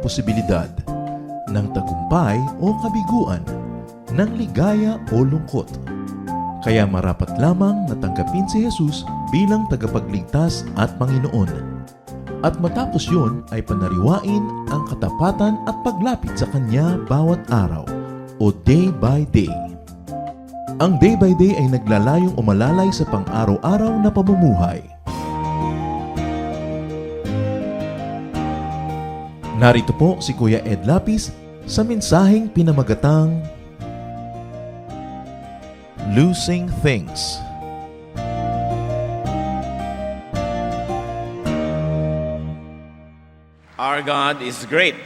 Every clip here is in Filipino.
posibilidad ng tagumpay o kabiguan, ng ligaya o lungkot. Kaya marapat lamang na tanggapin si Jesus bilang tagapagligtas at Panginoon. At matapos yun ay panariwain ang katapatan at paglapit sa Kanya bawat araw o day by day. Ang day by day ay naglalayong umalalay sa pang-araw-araw na pamumuhay. Narito po si Kuya Ed Lapis sa mensaheng pinamagatang Losing Things. Our God is great.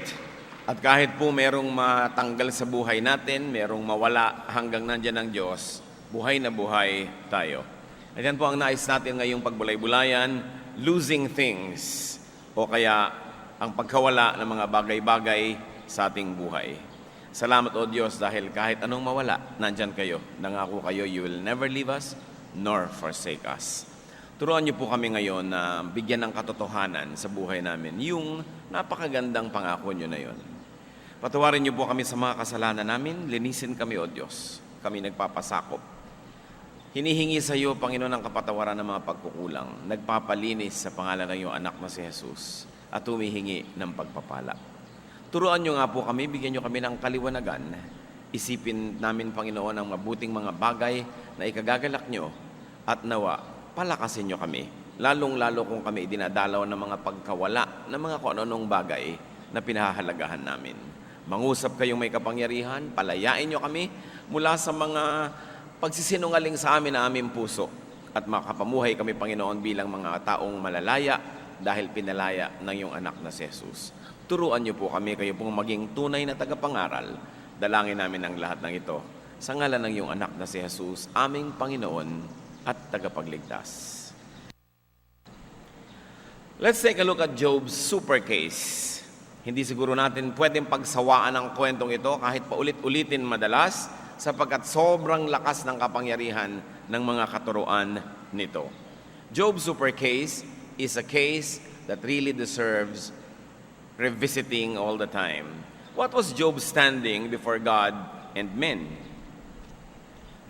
At kahit po merong matanggal sa buhay natin, merong mawala hanggang nandyan ang Diyos, buhay na buhay tayo. At yan po ang nais natin ngayong pagbulay-bulayan, losing things, o kaya ang pagkawala ng mga bagay-bagay sa ating buhay. Salamat o Diyos dahil kahit anong mawala, nandyan kayo. Nangako kayo, you will never leave us nor forsake us. Turuan niyo po kami ngayon na bigyan ng katotohanan sa buhay namin yung napakagandang pangako niyo na yon. Patawarin niyo po kami sa mga kasalanan namin, linisin kami o Diyos. Kami nagpapasakop. Hinihingi sa iyo, Panginoon, ang kapatawaran ng mga pagkukulang. Nagpapalinis sa pangalan ng iyong anak na si Jesus at humihingi ng pagpapala. Turuan niyo nga po kami, bigyan niyo kami ng kaliwanagan. Isipin namin, Panginoon, ang mabuting mga bagay na ikagagalak niyo at nawa, palakasin niyo kami. Lalong-lalo kung kami dinadalaw ng mga pagkawala ng mga kung anong bagay na pinahahalagahan namin. Mangusap kayong may kapangyarihan, palayain niyo kami mula sa mga pagsisinungaling sa amin na aming puso at makapamuhay kami, Panginoon, bilang mga taong malalaya dahil pinalaya ng iyong anak na si Jesus. Turuan niyo po kami, kayo pong maging tunay na tagapangaral. Dalangin namin ang lahat ng ito sa ngalan ng iyong anak na si Jesus, aming Panginoon at tagapagligtas. Let's take a look at Job's super case. Hindi siguro natin pwedeng pagsawaan ang kwentong ito kahit paulit-ulitin madalas sapagkat sobrang lakas ng kapangyarihan ng mga katuruan nito. Job's super case is a case that really deserves revisiting all the time. What was Job standing before God and men?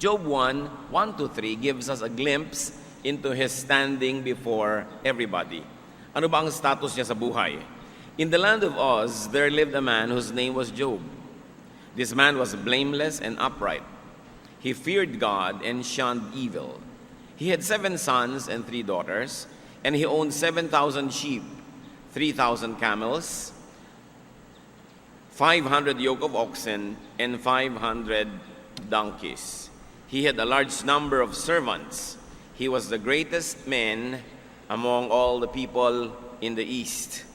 Job 1:1-3 gives us a glimpse into his standing before everybody. Ano ba ang status niya sa buhay? In the land of Uz, there lived a man whose name was Job. This man was blameless and upright. He feared God and shunned evil. He had 7 sons and 3 daughters, and he owned 7,000 sheep, 3,000 camels, 500 yoke of oxen, and 500 donkeys. He had a large number of servants. He was the greatest man among all the people in the east.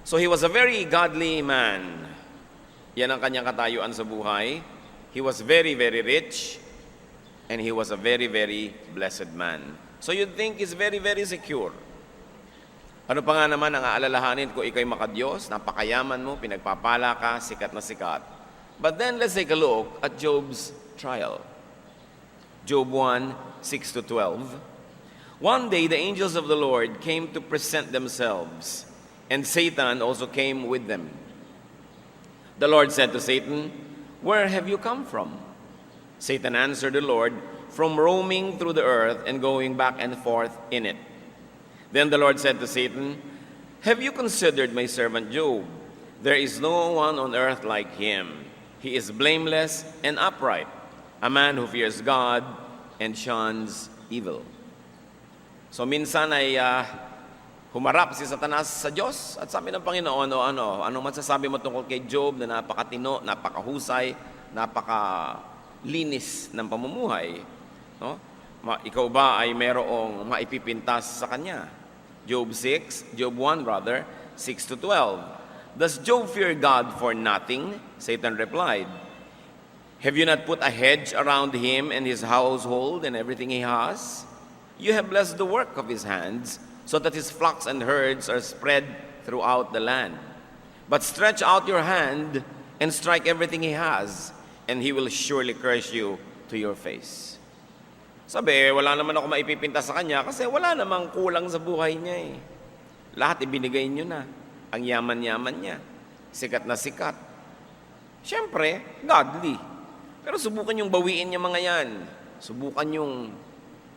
So he was a very godly man. Yan ang kanyang katayuan sa buhay. He was very, very rich, and he was a very, very blessed man. So you'd think he's very, very secure. Ano pa nga naman ang aalalahanin kung ikaw'y makadiyos, napakayaman mo, pinagpapala ka, sikat na sikat. But then let's take a look at Job's trial. Job 1:6-12. One day the angels of the Lord came to present themselves, and Satan also came with them. The Lord said to Satan, "Where have you come from?" Satan answered the Lord, "From roaming through the earth and going back and forth in it." Then the Lord said to Satan, "Have you considered my servant Job? There is no one on earth like him. He is blameless and upright, a man who fears God and shuns evil." So minsan ay humarap si Satanas sa Diyos at sabi ng Panginoon, anong masasabi mo tungkol kay Job na napakatino, napakahusay, napakalinis ng pamumuhay? No? Ikaw ba ay merong maipipintas sa kanya? Job 1 rather, 6-12. Does Job fear God for nothing? Satan replied, "Have you not put a hedge around him and his household and everything he has? You have blessed the work of his hands, so that his flocks and herds are spread throughout the land. But stretch out your hand and strike everything he has, and he will surely curse you to your face." Sabi, wala naman ako maipipinta sa kanya kasi wala namang kulang sa buhay niya eh. Lahat ibinigay niyo na, ang yaman-yaman niya. sikat na sikat. Siyempre, godly. Pero subukan yung bawiin niya mga yan. Subukan yung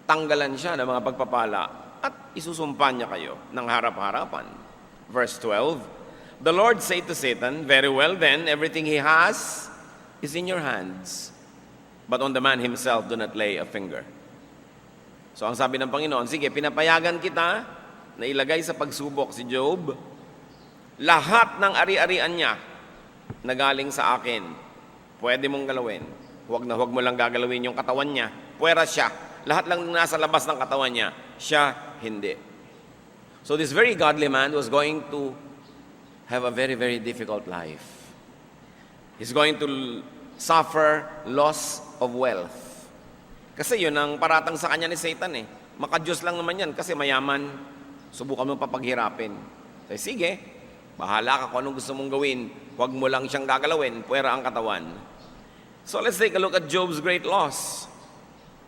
tanggalan siya ng mga pagpapala at isusumpan niya kayo ng harap-harapan. Verse 12, the Lord said to Satan, very well then, everything he has is in your hands. But on the man himself do not lay a finger. So ang sabi ng Panginoon, sige, pinapayagan kita na ilagay sa pagsubok si Job, lahat ng ari-arian niya na galing sa akin, pwede mong galawin. Huwag mo lang gagalawin yung katawan niya. Puwera siya. Lahat lang nasa labas ng katawan niya, siya hindi. So this very godly man was going to have a very, very difficult life. He's going to suffer loss of wealth. Kasi yun ang paratang sa kanya ni Satan eh. Maka-Diyos lang naman yan kasi mayaman, subukan mo papaghirapin. So, sige, bahala ka kung anong gusto mong gawin. Huwag mo lang siyang gagalawin, puwera ang katawan. So let's take a look at Job's great loss.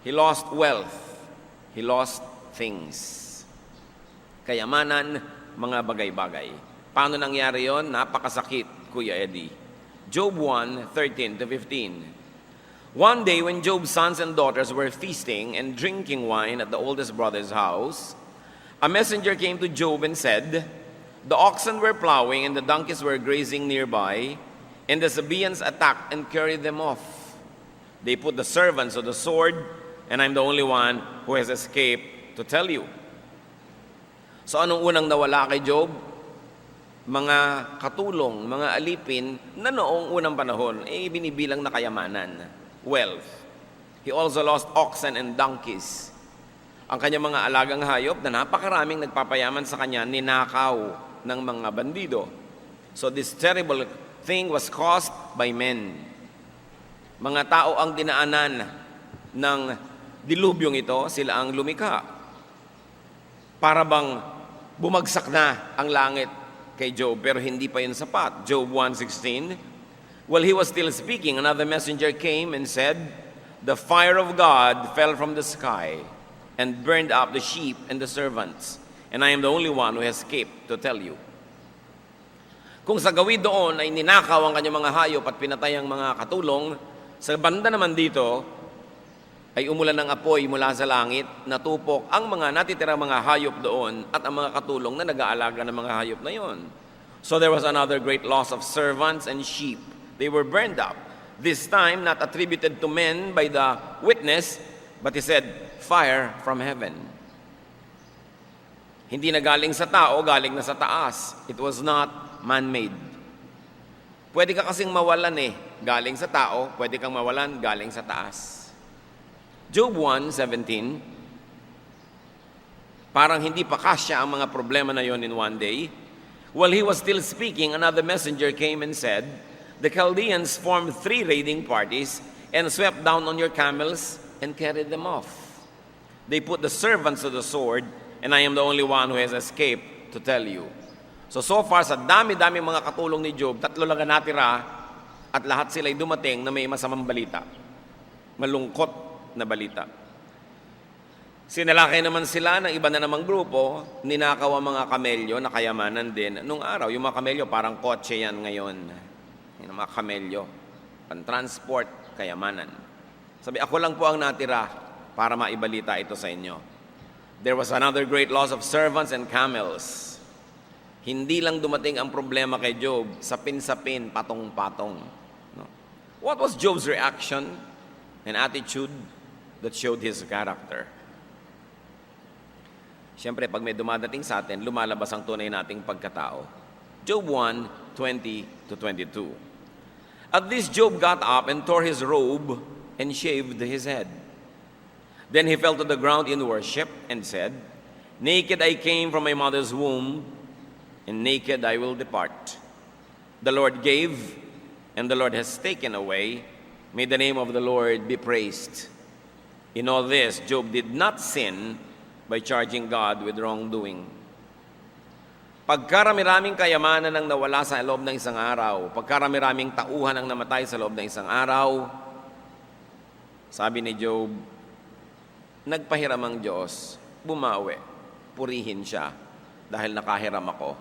He lost wealth. He lost things. Kayamanan, mga bagay-bagay. Paano nangyari yon? Napakasakit, Kuya Eddie. Job 1:13-15. One day when Job's sons and daughters were feasting and drinking wine at the oldest brother's house, a messenger came to Job and said, the oxen were plowing and the donkeys were grazing nearby, and the Sabaeans attacked and carried them off. They put the servants to the sword, and I'm the only one who has escaped to tell you. So anong unang nawala kay Job? Mga katulong, mga alipin na noong unang panahon, binibilang na kayamanan, wealth. He also lost oxen and donkeys. Ang kanyang mga alagang hayop na napakaraming nagpapayaman sa kanya, ninakaw ng mga bandido. So this terrible thing was caused by men. Mga tao ang dinaanan ng dilubyong ito, sila ang lumikha. Para bang bumagsak na ang langit kay Job, pero hindi pa yun sapat. Job 1:16, while he was still speaking, another messenger came and said, the fire of God fell from the sky and burned up the sheep and the servants, and I am the only one who has escaped to tell you. Kung sa gawin doon ay ninakaw ang kanyang mga hayop at pinatay ang mga katulong, sa banda naman dito ay umulan ng apoy mula sa langit, natupok ang mga natitirang mga hayop doon at ang mga katulong na nag-aalaga ng mga hayop na yon. So there was another great loss of servants and sheep. They were burned up. This time not attributed to men by the witness, but he said, fire from heaven. Hindi na galing sa tao, galing na sa taas. It was not man-made. Pwede ka kasing mawalan galing sa tao, pwede kang mawalan galing sa taas. Job 1:17, parang hindi pa kasya ang mga problema na yon in one day. While he was still speaking, another messenger came and said, the Chaldeans formed 3 raiding parties and swept down on your camels and carried them off. They put the servants to the sword, and I am the only one who has escaped to tell you. So far, sa dami-dami mga katulong ni Job, 3 lang ang natira at lahat sila'y dumating na may masamang balita. Malungkot na balita. Sinalakay naman sila ng iba na namang grupo, ninakaw ang mga kamelyo na kayamanan din. Nung araw, yung mga kamelyo parang kotse yan ngayon. Yung mga kamelyo, pan-transport, kayamanan. Sabi, ako lang po ang natira para maibalita ito sa inyo. There was another great loss of servants and camels. Hindi lang dumating ang problema kay Job, sapin-sapin, patong-patong. No? What was Job's reaction and attitude that showed his character? Siyempre, pag may dumadating sa atin, lumalabas ang tunay nating pagkatao. Job 1:20-22. At this Job got up and tore his robe and shaved his head. Then he fell to the ground in worship and said, naked I came from my mother's womb, and naked I will depart. The Lord gave, and the Lord has taken away. May the name of the Lord be praised. In all this, Job did not sin by charging God with wrongdoing. Pagkarami-raming kayamanan ang nawala sa loob ng isang araw, pagkarami-raming tauhan ang namatay sa loob ng isang araw, sabi ni Job, nagpahiram ang Diyos, bumawi, purihin siya, dahil nakahiram ako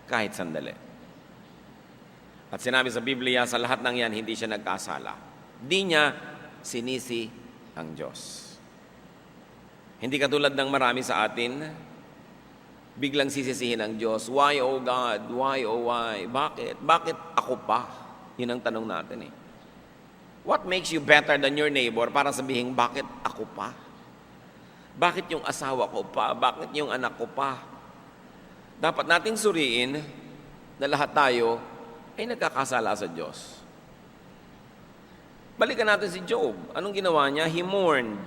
kahit sandali. At sinabi sa Biblia, sa lahat ng yan, hindi siya nagkasala. Di niya sinisi ang Diyos. Hindi katulad ng marami sa atin, biglang sisisihin ang Diyos. Why, oh God? Why, oh why? Bakit? Bakit ako pa? Yun ang tanong natin eh. What makes you better than your neighbor para sabihin, bakit ako pa? Bakit yung asawa ko pa? Bakit yung anak ko pa? Dapat nating suriin na lahat tayo ay nagkakasala sa Diyos. Balikan natin si Job. Anong ginawa niya? He mourned.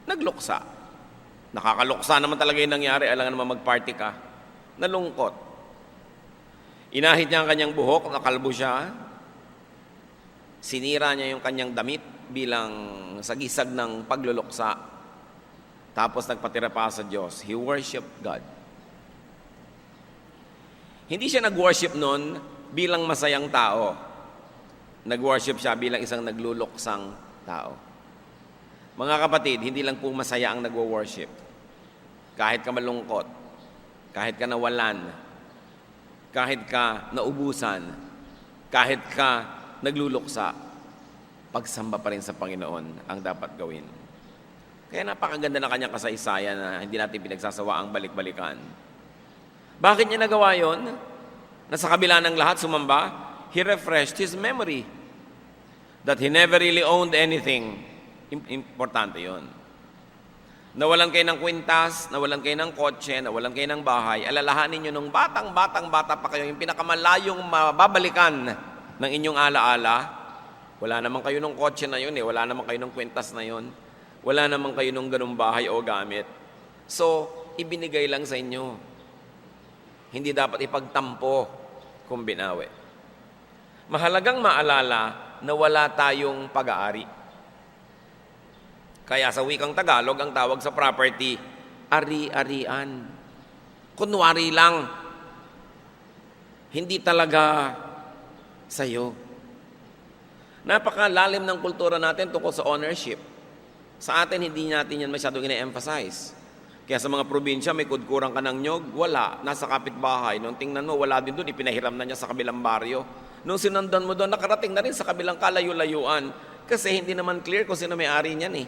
Nagluksa. Nakakaluksa naman talaga yung nangyari. Alangan naman mag-party ka. Nalungkot. Inahit niya ang kanyang buhok. Nakalbo siya. Sinira niya yung kanyang damit bilang sagisag ng pagluluksa. Tapos nagpatira pa sa Diyos. He worshiped God. Hindi siya nag-worship nun bilang masayang tao. Nag-worship siya bilang isang nagluluksang tao. Mga kapatid, hindi lang po masaya ang nagwo-worship. Kahit ka malungkot, kahit ka nawalan, kahit ka naubusan, kahit ka nagluluksa, pagsamba pa rin sa Panginoon ang dapat gawin. Kaya napakaganda na kanyang kasaysayan na hindi natin pinagsasawa ang balik-balikan. Bakit niya nagawa yon? Na sa kabila ng lahat sumamba, he refreshed his memory that he never really owned anything. Importante yon. Nawalan kayo ng kwintas, nawalan kayo ng kotse, nawalan kayo ng bahay, alalahanin nyo nung bata pa kayo, yung pinakamalayong mababalikan ng inyong alaala, wala naman kayo ng kotse na yun wala naman kayo ng kwintas na yun, wala naman kayo ng ganung bahay o gamit. So, ibinigay lang sa inyo. Hindi dapat ipagtampo kung binawi. Mahalagang maalala na wala tayong pag-aari. Kaya sa wikang Tagalog, ang tawag sa property, ari-arian. Kunwari lang. Hindi talaga sa'yo. Napakalalim ng kultura natin tungkol sa ownership. Sa atin, hindi natin yan masyadong ina-emphasize. Kaya sa mga probinsya, may kudkurang ka ng nyog, wala, nasa kapitbahay. Nung tingnan mo, wala din doon, ipinahiram na niya sa kabilang baryo. Nung sinundan mo doon, nakarating na rin sa kabilang kalayo-layuan. Kasi hindi naman clear kung sino may-ari niyan eh.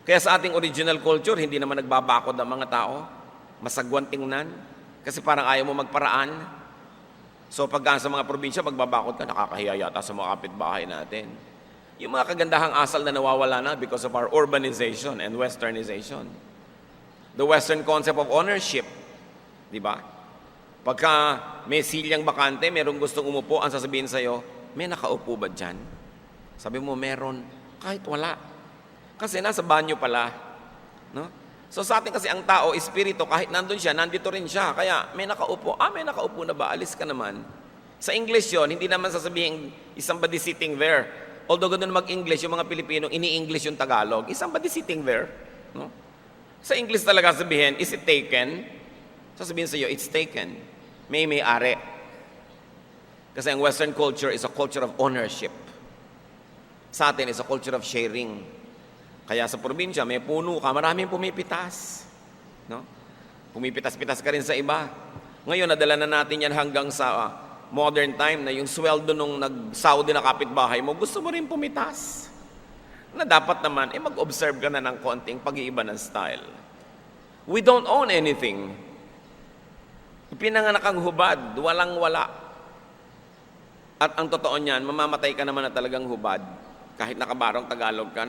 Kaya sa ating original culture, hindi naman nagbabakod ang mga tao. Masagwan tingnan. Kasi parang ayaw mo magparaan. So pagka sa mga probinsya, magbabakod ka, nakakahiya yata sa mga kapitbahay natin. Yung mga kagandahang asal na nawawala na because of our urbanization and westernization. The Western concept of ownership. Di ba? Pagka may silyang bakante, merong gustong umupo, ang sasabihin sa'yo, may nakaupo ba dyan? Sabi mo, meron. Kahit wala. Kasi nasa banyo pala. No? So sa atin kasi ang tao, espiritu, kahit nandun siya, nandito rin siya. Kaya may nakaupo. May nakaupo na ba? Alis ka naman. Sa English yon, hindi naman sasabihin, is somebody sitting there. Although ganun mag-English, yung mga Pilipino, ini-English yung Tagalog. Is somebody sitting there? No? Sa English talaga sabihin, is it taken? Sasabihin sa'yo, it's taken. May-ari. Kasi ang Western culture is a culture of ownership. Sa atin is a culture of sharing. Kaya sa probinsya, may puno ka, maraming pumipitas. No? Pumipitas-pitas ka rin sa iba. Ngayon, nadala na natin yan hanggang sa modern time na yung sweldo nung nag-Saudi na kapitbahay mo, gusto mo rin pumitas. Na dapat naman, mag-observe ka na ng konting pag-iiba ng style. We don't own anything. Pinanganak ang hubad, walang-wala. At ang totoo niyan, mamamatay ka naman na talagang hubad. Kahit nakabarong Tagalog ka,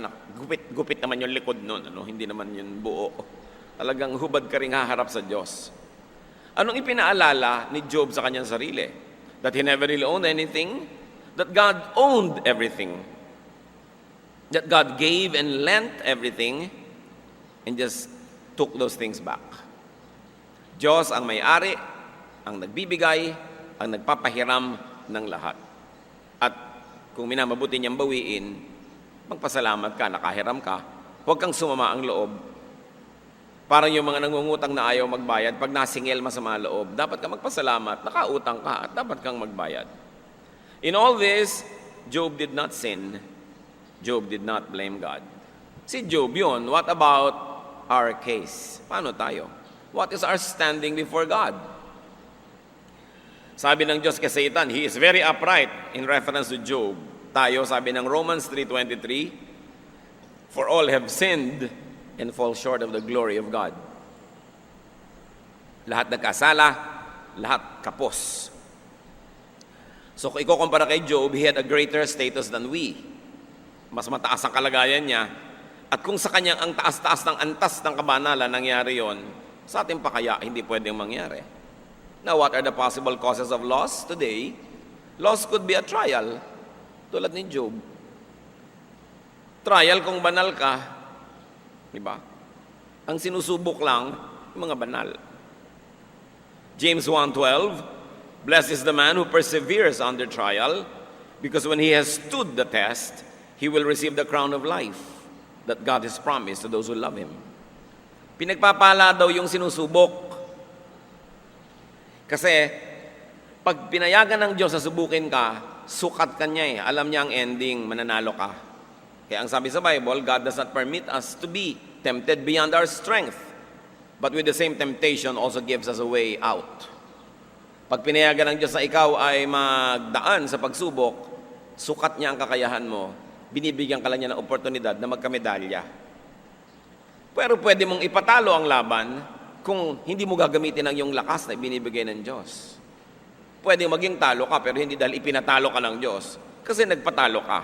gupit naman yung likod nun, hindi naman yun buo. Talagang hubad ka rin haharap sa Diyos. Anong ipinaalala ni Job sa kanyang sarili? That he never really owned anything, that God owned everything, that God gave and lent everything, and just took those things back. Diyos ang may-ari, ang nagbibigay, ang nagpapahiram ng lahat. At kung minamabuti niyang bawiin, magpasalamat ka, nakahiram ka, huwag kang sumama ang loob. Parang yung mga nangungutang na ayaw magbayad, pag nasingil masama loob, dapat ka magpasalamat, nakautang ka at dapat kang magbayad. In all this, Job did not sin. Job did not blame God. Si Job yun, what about our case? Paano tayo? What is our standing before God? Sabi ng Diyos kay Satan, he is very upright in reference to Job. Tayo, sabi ng Romans 3:23, for all have sinned and fall short of the glory of God. Lahat nagkasala, lahat kapos. So kung ikukumpara kay Job, he had a greater status than we. Mas mataas ang kalagayan niya. At kung sa kanyang ang taas-taas ng antas ng kabanalan nangyari yon, sa atin pa kaya hindi pwedeng mangyari. Now, what are the possible causes of loss today? Loss could be a trial, tulad ni Job. Trial kung banal ka, di ba? Ang sinusubok lang, yung mga banal. James 1:12, blessed is the man who perseveres under trial, because when he has stood the test, he will receive the crown of life that God has promised to those who love Him. Pinagpapala daw yung sinusubok. Kasi, pag pinayagan ng Diyos na subukin ka, sukat ka niya eh. Alam niya ang ending, mananalo ka. Kaya ang sabi sa Bible, God does not permit us to be tempted beyond our strength, but with the same temptation also gives us a way out. Pag pinayagan ng Diyos na ikaw ay magdaan sa pagsubok, sukat niya ang kakayahan mo, binibigyan ka lang niya ng oportunidad na magkamedalya. Pero pwede mong ipatalo ang laban kung hindi mo gagamitin ang iyong lakas na ibinibigay ng Diyos. Pwede maging talo ka, pero hindi dahil ipinatalo ka ng Diyos. Kasi nagpatalo ka.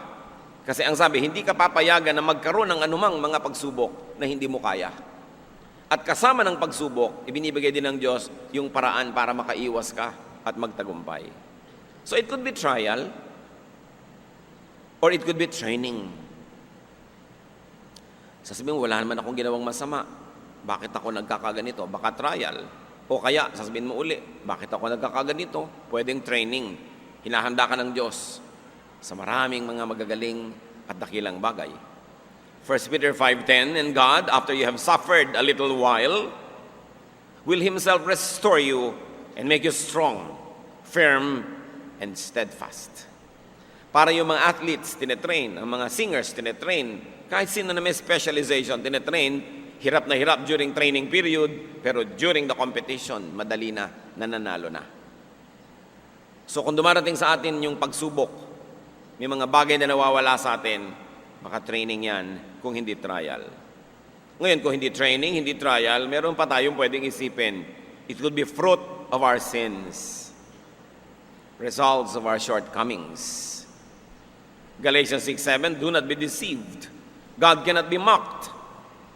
Kasi ang sabi, hindi ka papayagan na magkaroon ng anumang mga pagsubok na hindi mo kaya. At kasama ng pagsubok, ibinibigay din ng Diyos yung paraan para makaiwas ka at magtagumpay. So it could be trial, or it could be training. Sasabihin mo, wala naman akong ginawang masama. Bakit ako nagkakaganito? Baka trial. O kaya, sasabihin mo uli, bakit ako nagkakaganito? Pwedeng training. Hinahanda ka ng Diyos sa maraming mga magagaling at dakilang bagay. 1 Peter 5:10, and God, after you have suffered a little while, will Himself restore you and make you strong, firm, and steadfast. Para yung mga athletes, tinetrain. Ang mga singers, tinetrain. Kahit sino na may specialization, tinetrain. Hirap na hirap during training period, pero during the competition, madali na, nananalo na. So kung dumarating sa atin yung pagsubok, may mga bagay na nawawala sa atin, baka training yan kung hindi trial. Ngayon, kung hindi training, hindi trial, meron pa tayong pwedeng isipin. It could be fruit of our sins, results of our shortcomings. Galatians 6:7, do not be deceived. God cannot be mocked.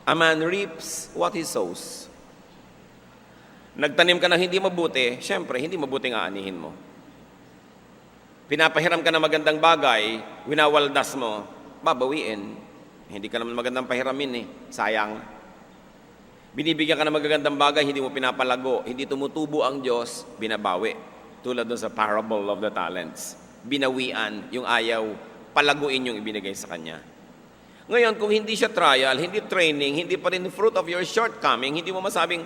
A man reaps what he sows. Nagtanim ka ng hindi mabuti, syempre, hindi mabuting aanihin mo. Pinapahiram ka ng magandang bagay, winawaldas mo, babawiin. Hindi ka naman magandang pahiramin eh, sayang. Binibigyan ka ng magagandang bagay, hindi mo pinapalago, hindi tumutubo ang Diyos, binabawi. Tulad doon sa parable of the talents. Binawian yung ayaw, palaguin yung ibinigay sa Kanya. Ngayon, kung hindi siya trial, hindi training, hindi pa rin fruit of your shortcoming, hindi mo masabing,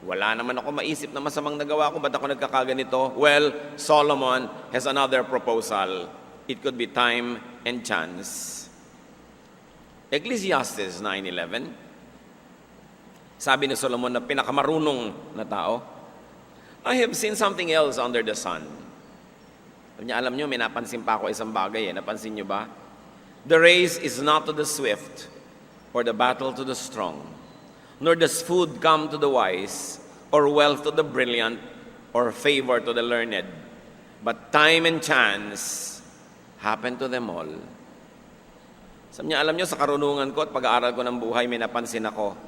wala naman ako maisip na masamang nagawa ko, ba't ako nagkakaganito? Well, Solomon has another proposal. It could be time and chance. Ecclesiastes 9:11, sabi ni Solomon na pinakamarunong na tao, I have seen something else under the sun. Alam niyo, may napansin pa ako isang bagay eh. Napansin niyo ba? The race is not to the swift, or the battle to the strong, nor does food come to the wise, or wealth to the brilliant, or favor to the learned. But time and chance happen to them all. Sabi niya, alam niyo, sa karunungan ko at pag-aaral ko ng buhay, may napansin ako.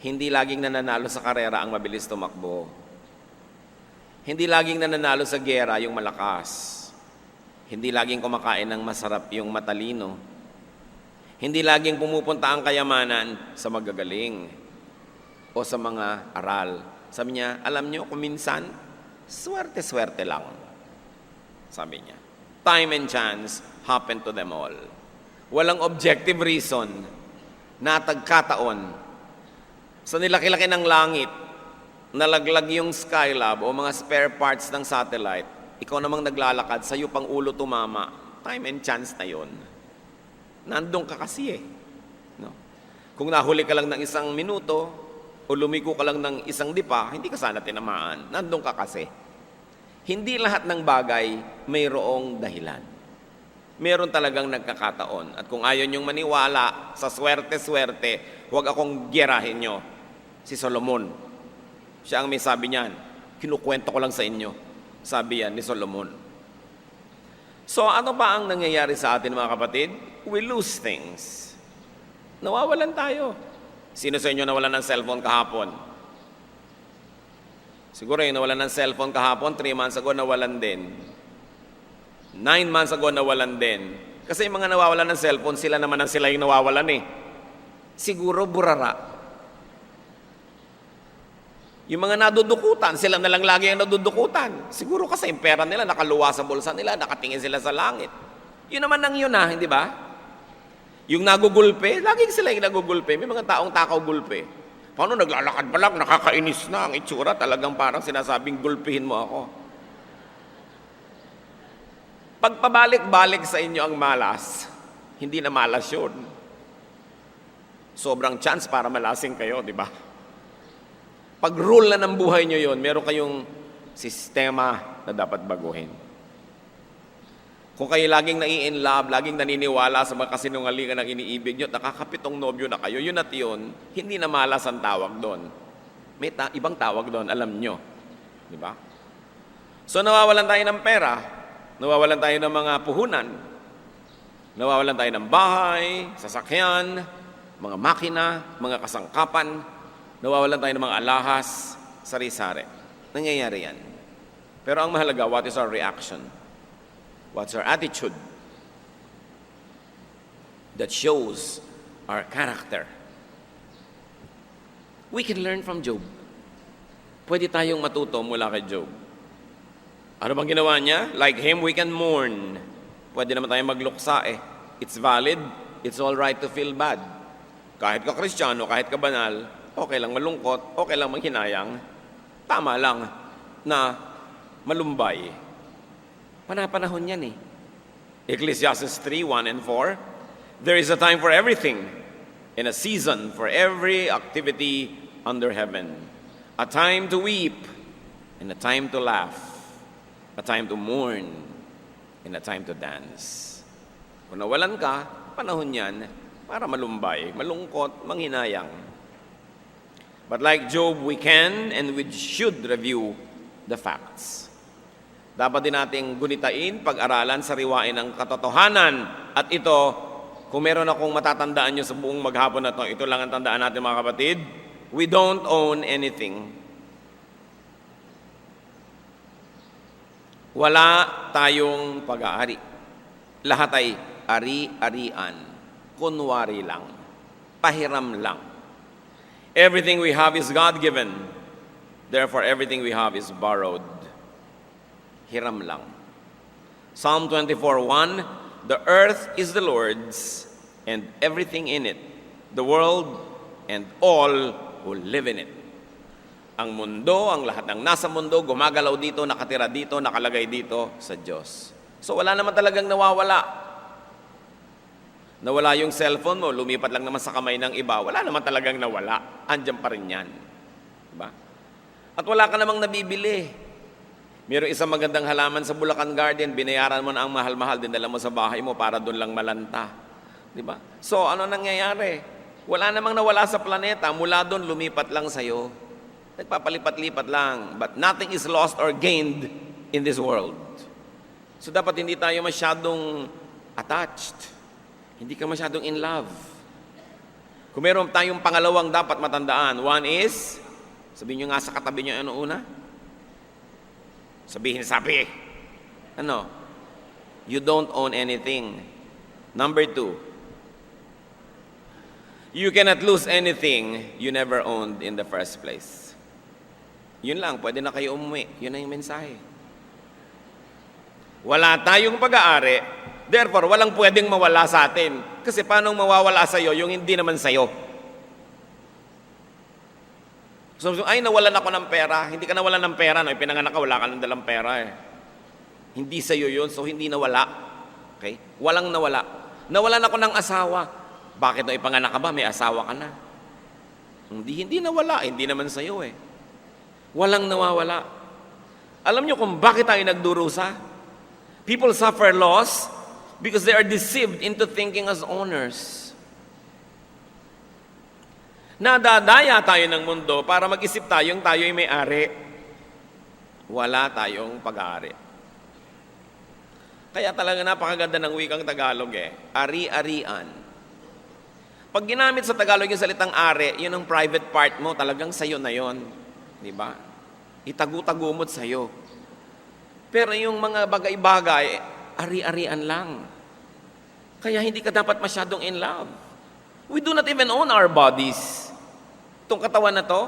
Hindi laging nananalo sa karera ang mabilis tumakbo. Hindi laging nananalo sa giyera yung malakas. Hindi laging kumakain ng masarap yung matalino. Hindi laging pumupunta ang kayamanan sa magagaling o sa mga aral. Sabi niya, alam niyo, kung minsan, swerte-swerte lang. Sabi niya, time and chance happen to them all. Walang objective reason na tagkataon. Sa nilaki-laki ng langit, nalaglag yung Skylab o mga spare parts ng satellite, ikaw namang naglalakad, sa'yo pang ulo tumama, time and chance na yon. Nandun ka kasi eh. No? Kung nahuli ka lang ng 1 minuto, o lumiko ka lang ng 1 dipa, hindi ka sana tinamaan. Nandun ka kasi. Hindi lahat ng bagay mayroong dahilan. Meron talagang nagkakataon. At kung ayaw niyong maniwala sa swerte-swerte, huwag akong giyerahin nyo. Si Solomon, siya ang may sabi niyan. Kinukwento ko lang sa inyo. Sabi yan ni Solomon. So ano ba ang nangyayari sa atin mga kapatid? We lose things. Nawawalan tayo. Sino sa inyo nawalan ng cellphone kahapon? Siguro yung nawalan ng cellphone kahapon, 3 months ago nawalan din. 9 months ago nawalan din. Kasi yung mga nawawalan ng cellphone, sila naman ang sila yung nawawalan eh. Siguro burara. Yung mga nadudukutan, sila na lang lagi ang nadudukutan. Siguro kasi yung pera nila nakaluwa sa bulsa nila, nakatingin sila sa langit. Yun naman ang yun hindi ba? Yung nagugulpe, laging sila yung nagugulpe. May mga taong takaw gulpe. Paano naglalakad pa lang, nakakainis na ang itsura, talagang parang sinasabing gulpihin mo ako. Pagpabalik-balik sa inyo ang malas, hindi na malas yun. Sobrang chance para malasing kayo, di ba? Pag-rule na ng buhay nyo yun, meron kayong sistema na dapat baguhin. Kung kayo laging nai-in-love, laging naniniwala sa mga kasinungalingan ng iniibig nyo, nakakapitong nobyo na kayo, yun at yun, hindi na malas ang tawag doon. May ibang tawag doon, alam nyo. Di ba? So nawawalan tayo ng pera, nawawalan tayo ng mga puhunan, nawawalan tayo ng bahay, sasakyan, mga makina, mga kasangkapan, nawawalan tayo ng mga alahas, sari-sari. Nangyayari yan. Pero ang mahalaga, what is our reaction? What's our attitude? That shows our character. We can learn from Job. Pwede tayong matuto mula kay Job. Ano bang ginawa niya? Like him, we can mourn. Pwede naman tayong magluksa It's valid. It's all right to feel bad. Kahit ka Kristiyano, kahit ka banal, okay lang malungkot, okay lang manghinayang, tama lang na malumbay. Panapanahon yan Ecclesiastes 3:1 and 4, there is a time for everything, and a season for every activity under heaven. A time to weep, and a time to laugh. A time to mourn, and a time to dance. Kung nawalan ka, panahon yan para malumbay, malungkot, manghinayang. But like Job, we can and we should review the facts. Dapat din nating gunitain, pag-aralan, sariwain ang katotohanan. At ito, kung meron akong matatandaan nyo sa buong maghapon na ito lang ang tandaan natin mga kapatid, we don't own anything. Wala tayong pag-aari. Lahat ay ari-arian, kunwari lang, pahiram lang. Everything we have is God-given. Therefore, everything we have is borrowed. Hiram lang. Psalm 24:1, the earth is the Lord's and everything in it, the world and all who live in it. Ang mundo, ang lahat ng nasa mundo, gumagalaw dito, nakatira dito, nakalagay dito sa Diyos. So wala naman talagang nawawala. Nawala yung cellphone mo, lumipat lang naman sa kamay ng iba, wala naman talagang nawala. Andiyan pa rin yan. Diba? At wala ka namang nabibili. Mayroong isang magandang halaman sa Bulacan Garden, binayaran mo na ang mahal-mahal, dinala mo sa bahay mo para doon lang malanta. Diba? So, ano nangyayari? Wala namang nawala sa planeta, mula doon lumipat lang sa'yo. Nagpapalipat-lipat lang. But nothing is lost or gained in this world. So, dapat hindi tayo masyadong attached. Hindi ka masyadong in love. Kung meron tayong pangalawang dapat matandaan, one is, sabihin nyo nga sa katabi nyo, ano una? Sabi. Ano? You don't own anything. Number 2, you cannot lose anything you never owned in the first place. Yun lang, pwede na kayo umuwi. Yun na yung mensahe. Wala tayong pag-aari, therefore, walang pwedeng mawala sa atin. Kasi paano mawawala sa'yo yung hindi naman sa'yo? So, ay, nawalan ako ng pera. Hindi ka nawalan ng pera. No? Pinanganak ka, wala ka ng dalang pera Hindi sa'yo yun, so hindi nawala. Okay? Walang nawala. Nawalan ako ng asawa. Bakit no ipanganak ka ba? May asawa ka na. Hindi nawala. Hindi naman sa'yo Walang nawawala. Alam niyo kung bakit tayo nagdurusa? People suffer loss because they are deceived into thinking as owners. Nadadaya tayo ng mundo para mag-isip tayong tayo'y may-ari. Wala tayong pag-aari. Kaya talaga napakaganda ng wikang Tagalog Ari-arian. Pag ginamit sa Tagalog yung salitang ari, yun ang private part mo, talagang sayo na yun. Di ba? Itagu-tagumot sa'yo. Pero yung mga bagay-bagay, ari-arian lang. Kaya hindi ka dapat masyadong in love. We do not even own our bodies. Itong katawan na to,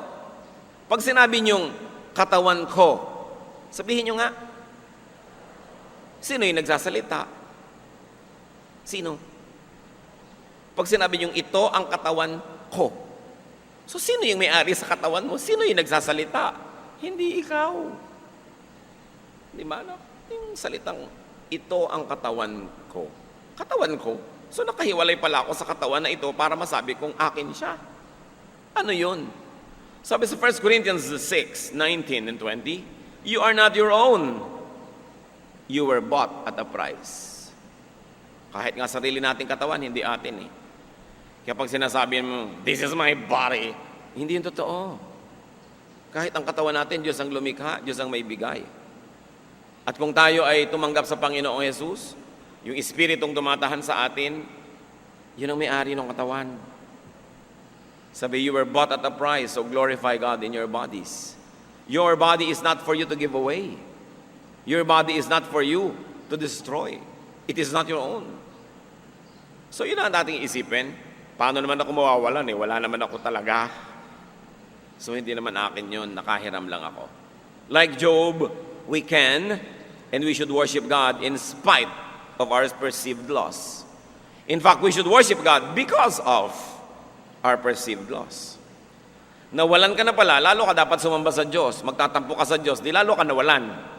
pag sinabi niyong katawan ko, sabihin niyo nga, sino yung nagsasalita? Sino? Pag sinabi niyong ito ang katawan ko, so sino yung may-ari sa katawan mo? Sino yung nagsasalita? Hindi ikaw. Di ba? No? Yung salitang, ito ang katawan ko. Katawan ko. So nakahiwalay pala ako sa katawan na ito para masabi kong akin siya. Ano yun? Sabi sa 1 Corinthians 6, 19 and 20, you are not your own. You were bought at a price. Kahit nga sarili nating katawan, hindi atin eh. Kaya pag sinasabi mo, this is my body, hindi yun totoo. Kahit ang katawan natin, Diyos ang lumikha, Diyos ang may bigay. At kung tayo ay tumanggap sa Panginoong Jesus, yung Espiritong tumatahan sa atin, yun ang may-ari ng katawan. Sabi, you were bought at a price, so glorify God in your bodies. Your body is not for you to give away. Your body is not for you to destroy. It is not your own. So yun ang ating isipin. Paano naman ako mawawalan eh? Wala naman ako talaga. So hindi naman akin yun. Nakahiram lang ako. Like Job, we can and we should worship God in spite of our perceived loss. In fact, we should worship God because of our perceived loss. Nawalan ka na pala, lalo ka dapat sumamba sa Diyos. Magtatampo ka sa Diyos, di lalo ka nawalan.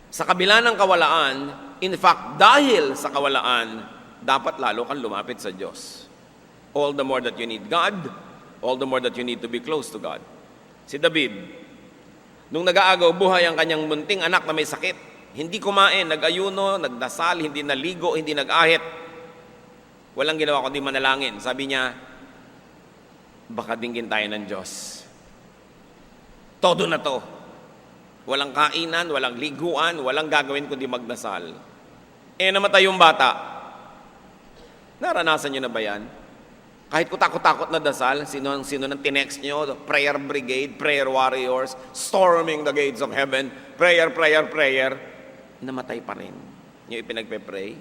Sa kabila ng kawalaan, in fact, dahil sa kawalaan, dapat lalo kang lumapit sa Diyos. All the more that you need God, all the more that you need to be close to God. Si David, nung nag-aagaw buhay ang kanyang munting anak na may sakit, hindi kumain, nag-ayuno, nagdasal, hindi naligo, hindi nag-ahit. Walang ginawa kundi manalangin. Sabi niya, baka dinggin tayo ng Diyos. Todo na to. Walang kainan, walang liguan, walang gagawin kundi magdasal. Namatay yung bata. Naranasan nyo na ba yan? Kahit kutakot-takot na dasal, sino nang tinext nyo, the prayer brigade, prayer warriors, storming the gates of heaven, prayer, namatay pa rin. Yung ipinagpe-pray.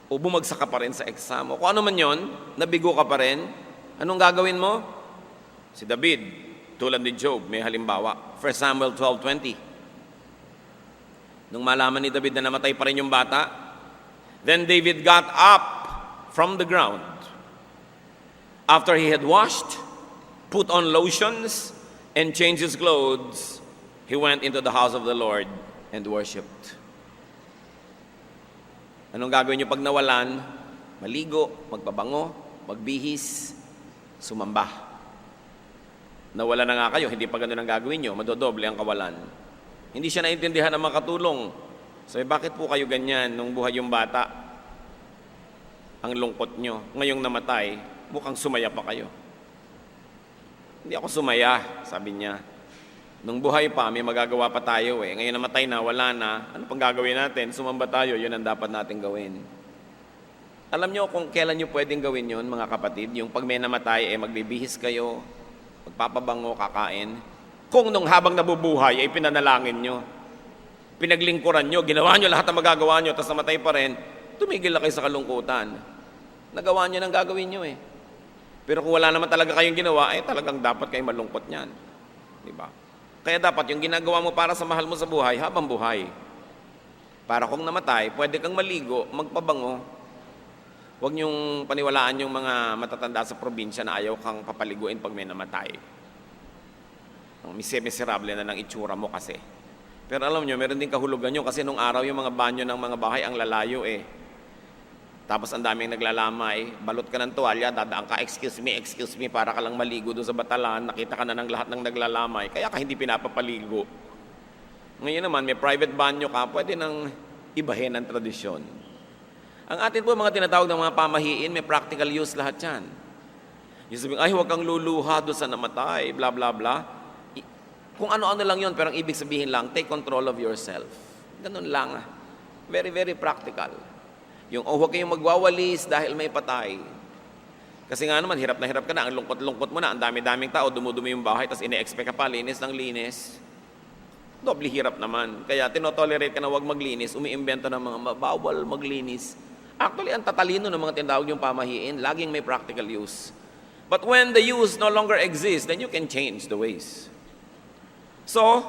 O bumagsak ka pa rin sa exam. O kung ano man yon, nabigo ka pa rin. Anong gagawin mo? Si David, tulad ni Job, may halimbawa. 1 Samuel 12:20. Nung malaman ni David na namatay pa rin yung bata, then David got up from the ground. After he had washed, put on lotions, and changed his clothes, he went into the house of the Lord and worshipped. Anong gagawin niyo pag nawalan? Maligo, magpabango, magbihis, sumamba. Nawala na nga kayo, hindi pa ganun ang gagawin niyo, madodoble ang kawalan. Hindi siya naintindihan ng mga katulong. Sabi, bakit po kayo ganyan nung buhay yung bata? Ang lungkot nyo. Ngayong namatay, mukhang sumaya pa kayo. Hindi ako sumaya, sabi niya. Nung buhay pa, may magagawa pa tayo eh. Ngayon namatay na, wala na. Ano pang gagawin natin? Sumamba tayo, yun ang dapat natin gawin. Alam nyo kung kailan nyo pwedeng gawin yun, mga kapatid? Yung pag may namatay, magbibihis kayo, magpapabango, kakain. Kung nung habang nabubuhay, pinanalangin nyo, pinaglingkuran nyo, ginawa nyo lahat ng magagawa nyo, tapos namatay pa rin, tumigil na kayo sa kalungkutan. Nagawa nyo nang gagawin nyo eh. Pero kung wala naman talaga kayong ginawa, talagang dapat kayo malungkot niyan. Diba? Kaya dapat yung ginagawa mo para sa mahal mo sa buhay, habang buhay. Para kung namatay, pwede kang maligo, magpabango. Huwag niyong paniwalaan yung mga matatanda sa probinsya na ayaw kang papaliguin pag may namatay. Ang miserable na ng itsura mo kasi. Pero alam nyo, meron din kahulugan nyo kasi nung araw yung mga banyo ng mga bahay ang lalayo eh. Tapos ang daming naglalamay, balot ka ng tuwalya, dadaan ka, excuse me, para ka lang maligo doon sa batalan, nakita ka na ng lahat ng naglalamay, kaya ka hindi pinapapaligo. Ngayon naman, may private banyo ka, pwede nang ibahin ang tradisyon. Ang atin po mga tinatawag ng mga pamahiin, may practical use lahat yan. Yung sabihin, ay huwag kang luluha doon sa namatay, bla bla bla. Kung ano-ano lang yun, pero ang ibig sabihin lang, take control of yourself. Ganun lang. Very, very practical. Yung, huwag kayong magwawalis dahil may patay. Kasi nga naman, hirap na hirap ka na, ang lungkot-lungkot mo na, ang dami-daming tao, dumudumi yung bahay, tapos ine-expect ka pa, linis ng linis. Doble hirap naman. Kaya tinotolerate ka na huwag maglinis, umiimbento ng mga bawal maglinis. Actually, ang tatalino ng mga tinatawag yung pamahiin, laging may practical use. But when the use no longer exists, then you can change the ways. So,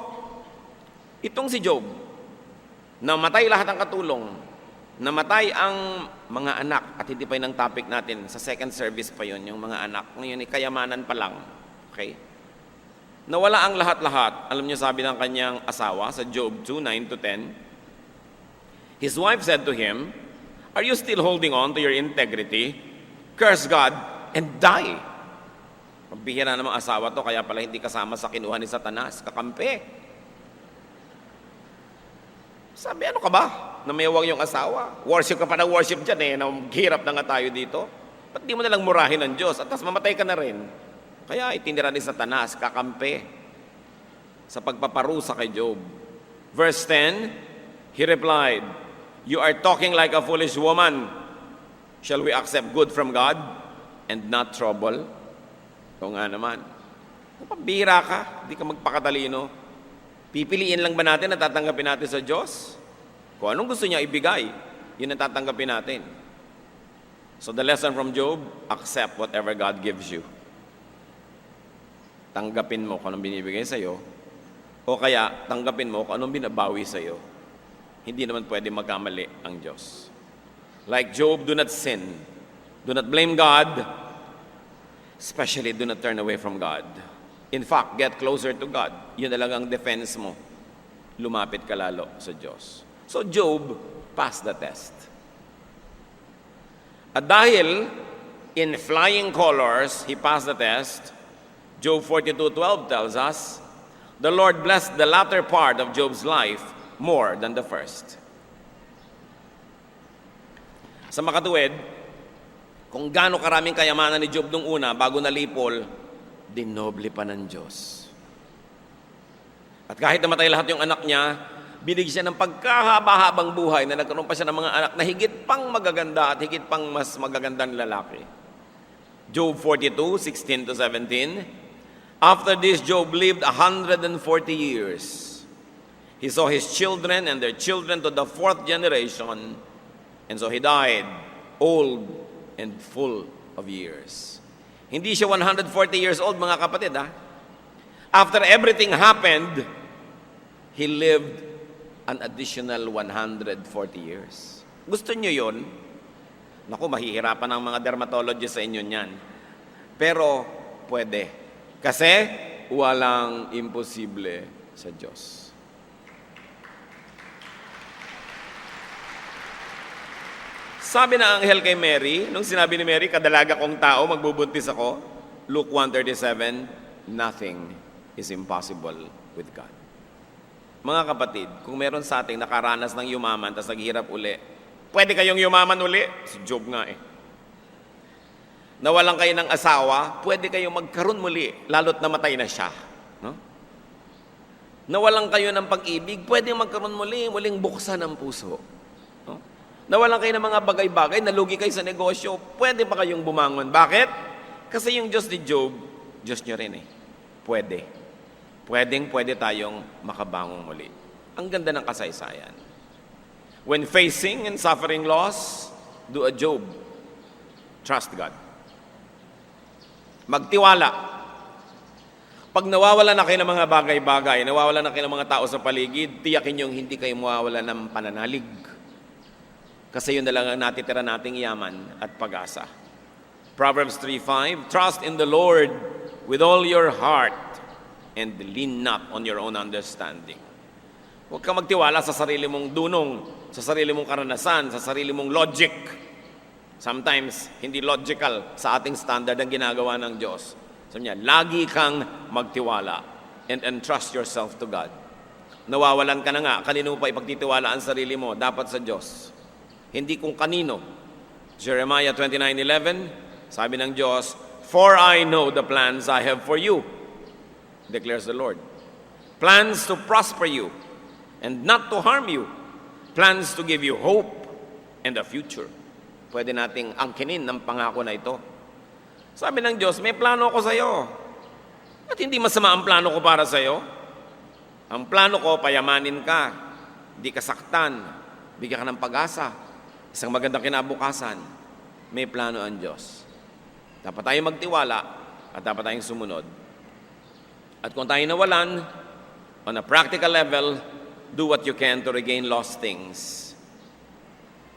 itong si Job, namatay lahat ng katulong, namatay ang mga anak, at hindi pa yun ang topic natin, sa second service pa yun, yung mga anak. Ngayon, kayamanan pa lang. Okay? Nawala ang lahat-lahat. Alam niyo, sabi ng kanyang asawa sa Job 2:9-10, his wife said to him, "Are you still holding on to your integrity? Curse God and die." Mabihira namang asawa to, kaya pala hindi kasama sa kinuha ni Satanas, kakampi. Sabi, ano ka ba? Namayawang yung asawa. Worship ka pa ng worship dyan eh. Hirap na nga tayo dito. Ba't di mo nalang murahin ng Diyos? At tas mamatay ka na rin. Kaya itinira ni Satanas, kakampi. Sa pagpaparusa kay Job. Verse 10, he replied, "You are talking like a foolish woman. Shall we accept good from God and not trouble?" O nga naman. Pambira ka, hindi ka magpakatalino. Pipiliin lang ba natin na tatanggapin natin sa Diyos? Kung anong gusto niya ibigay, yun ang tatanggapin natin. So the lesson from Job, accept whatever God gives you. Tanggapin mo kung anong binibigay sa'yo, o kaya tanggapin mo kung anong binabawi sa'yo. Hindi naman pwede magkamali ang Diyos. Like Job, do not sin. Do not blame God. Especially, do not turn away from God. In fact, get closer to God. Yun na lang ang defense mo. Lumapit ka lalo sa Diyos. So, Job passed the test. At dahil, in flying colors, he passed the test, Job 42:12 tells us, the Lord blessed the latter part of Job's life more than the first. Sa makatuwid, kung gaano karaming kayamanan ni Job nung una, bago nalipol, dinoble pa ng Diyos. At kahit namatay lahat yung anak niya, binigyan siya ng pagkahaba-habang buhay na nagkaroon pa siya ng mga anak na higit pang magaganda at higit pang mas magagandang lalaki. Job 42:16-17, after this, Job lived 140 years. He saw his children and their children to the 4th generation, and so he died old and full of years. Hindi siya 140 years old, mga kapatid, ha? After everything happened, he lived an additional 140 years. Gusto niyo yun? Naku, mahihirapan ang mga dermatologist sa inyo niyan. Pero, pwede. Kasi, walang imposible sa Diyos. Sabi na anghel kay Mary, nung sinabi ni Mary, kadalaga kong tao, magbubuntis ako, Luke 1:37, nothing is impossible with God. Mga kapatid, kung meron sa ating nakaranas ng yumaman, tapos naghihirap uli, pwede kayong yumaman uli? Si Job nga eh. Nawalan kayo ng asawa, pwede kayong magkaroon muli, lalo't namatay na siya. No? Nawalan kayo ng pag-ibig, pwede magkaroon muli, muling buksan ang puso. Nawalan kayo ng mga bagay-bagay, nalugi kayo sa negosyo, pwede pa kayong bumangon. Bakit? Kasi yung Diyos ni Job, Diyos niyo rin eh. Pwede. Pwede tayong makabangon muli. Ang ganda ng kasaysayan. When facing and suffering loss, do a Job. Trust God. Magtiwala. Pag nawawalan na kayo ng mga bagay-bagay, nawawalan na kayo ng mga tao sa paligid, tiyakin yung hindi kayo mawawalan ng pananalig. Kasi yun na lang ang natitira nating yaman at pag-asa. Proverbs 3:5, trust in the Lord with all your heart and lean not on your own understanding. Huwag ka magtiwala sa sarili mong dunong, sa sarili mong karanasan, sa sarili mong logic. Sometimes, hindi logical sa ating standard ang ginagawa ng Diyos. Sabi niya, lagi kang magtiwala and entrust yourself to God. Nawawalan ka na nga, kanino pa ipagtitiwala ang sarili mo? Dapat sa Diyos. Hindi kung kanino. Jeremiah 29:11, sabi ng Diyos, "For I know the plans I have for you," declares the Lord. "Plans to prosper you and not to harm you. Plans to give you hope and a future." Pwede nating angkinin ng pangako na ito. Sabi ng Diyos, may plano ako sa iyo. At hindi masama ang plano ko para sa iyo. Ang plano ko, payamanin ka, hindi ka saktan, bigyan ka ng pag-asa, isang magandang kinabukasan. May plano ang Diyos. Dapat tayong magtiwala at dapat tayong sumunod. At kung tayo nawalan, on a practical level, do what you can to regain lost things.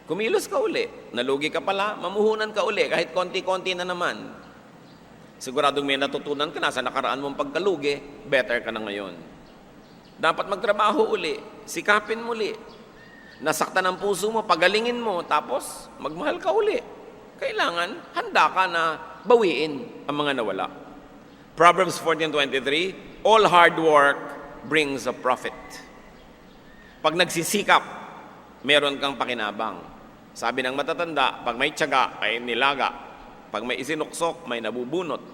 Kumilos ka uli. Nalugi ka pala, mamuhunan ka uli, kahit konti-konti na naman. Siguradong may natutunan ka na sa nakaraan mong pagkalugi, better ka na ngayon. Dapat magtrabaho uli, sikapin mo uli. Nasaktan ang puso mo, pagalingin mo, tapos magmahal ka uli. Kailangan, handa ka na bawiin ang mga nawala. Proverbs 14:23, all hard work brings a profit. Pag nagsisikap, meron kang pakinabang. Sabi ng matatanda, pag may tiyaga, ay nilaga. Pag may isinuksok, may nabubunot.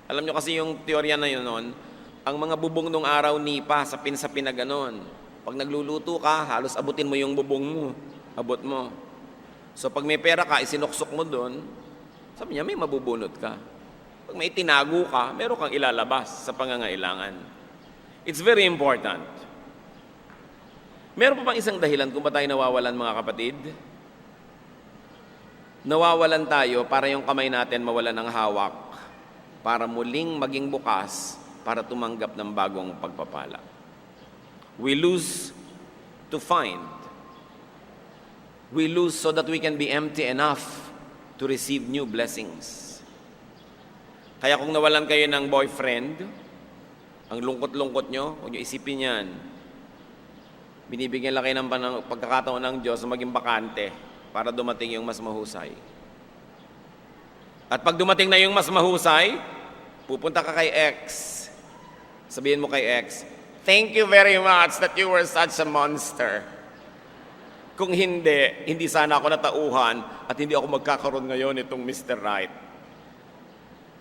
Alam nyo kasi yung teorya na yun noon, ang mga bubong nung araw nipa, sapin-sapin na ganon. Pag nagluluto ka, halos abutin mo yung bubong mo. Abot mo. So pag may pera ka, isinuksok mo doon, sabi niya, may mabubunot ka. Pag may tinago ka, meron kang ilalabas sa pangangailangan. It's very important. Meron pa bang isang dahilan kung ba tayo nawawalan, mga kapatid? Nawawalan tayo para yung kamay natin mawalan ng hawak, para muling maging bukas, para tumanggap ng bagong pagpapala. We lose to find. We lose so that we can be empty enough to receive new blessings. Kaya kung nawalan kayo ng boyfriend, ang lungkot-lungkot nyo, huwag nyo isipin yan. Binibigyan lang kayo ng pagkakataon ng Diyos na maging bakante para dumating yung mas mahusay. At pag dumating na yung mas mahusay, pupunta ka kay X. Sabihin mo kay X, "Thank you very much that you were such a monster. Kung hindi sana ako natauhan at hindi ako magkakaroon ngayon itong Mr. Right."